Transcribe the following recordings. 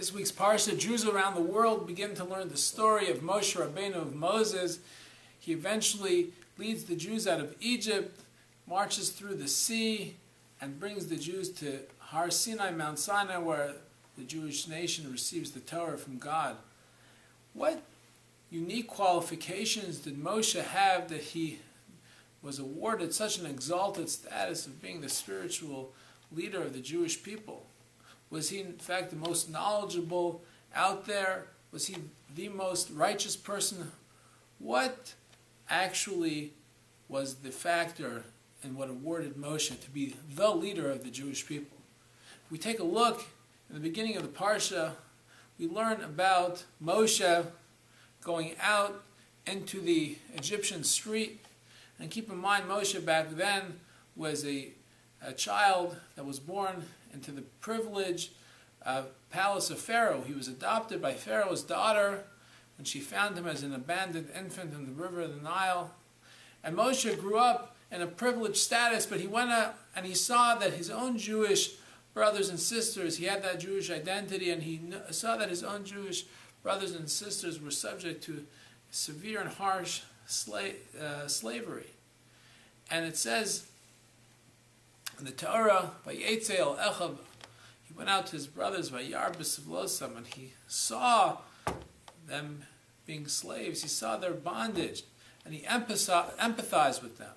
This week's parsha, Jews around the world begin to learn the story of Moshe Rabbeinu, of Moses. He eventually leads the Jews out of Egypt, marches through the sea, and brings the Jews to Har Sinai, Mount Sinai, where the Jewish nation receives the Torah from God. What unique qualifications did Moshe have that he was awarded such an exalted status of being the spiritual leader of the Jewish people? Was he in fact the most knowledgeable out there? Was he the most righteous person? What actually was the factor in what awarded Moshe to be the leader of the Jewish people? If we take a look in the beginning of the parsha, we learn about Moshe going out into the Egyptian street. And keep in mind, Moshe back then was a child that was born into the privileged palace of Pharaoh. He was adopted by Pharaoh's daughter, and she found him as an abandoned infant in the river of the Nile. And Moshe grew up in a privileged status, but he went out and he saw that his own Jewish brothers and sisters, he had that Jewish identity, and he saw that his own Jewish brothers and sisters were subject to severe and harsh slavery. And it says in the Torah, "Vayetze el Echav," he went out to his brothers, "Vayar b'sivlosam," and he saw them being slaves. He saw their bondage, and he empathized with them.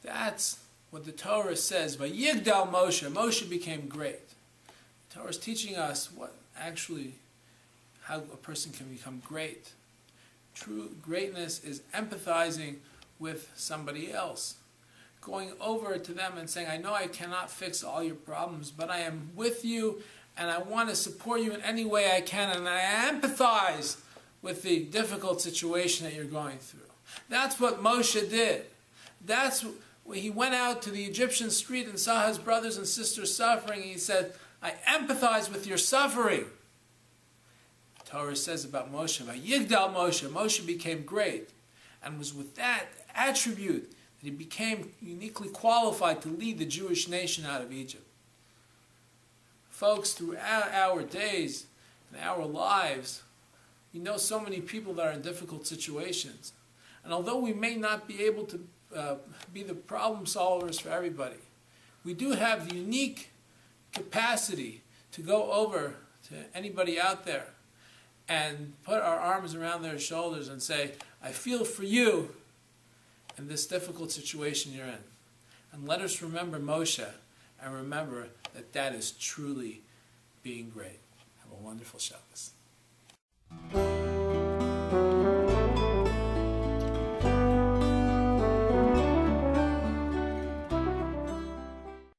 That's what the Torah says. Vayigdal Moshe. Moshe became great. The Torah is teaching us how a person can become great. True greatness is empathizing with somebody else, going over to them and saying, "I know I cannot fix all your problems, but I am with you, and I want to support you in any way I can, and I empathize with the difficult situation that you're going through." That's what Moshe did. That's when he went out to the Egyptian street and saw his brothers and sisters suffering, and he said, "I empathize with your suffering." The Torah says about Moshe, "Vayigdal Moshe." Moshe became great, and was with that attribute that he became uniquely qualified to lead the Jewish nation out of Egypt. Folks, throughout our days and our lives, we know so many people that are in difficult situations. And although we may not be able to be the problem solvers for everybody, we do have the unique capacity to go over to anybody out there and put our arms around their shoulders and say, "I feel for you in this difficult situation you're in." And let us remember Moshe, and remember that that is truly being great. Have a wonderful Shabbos.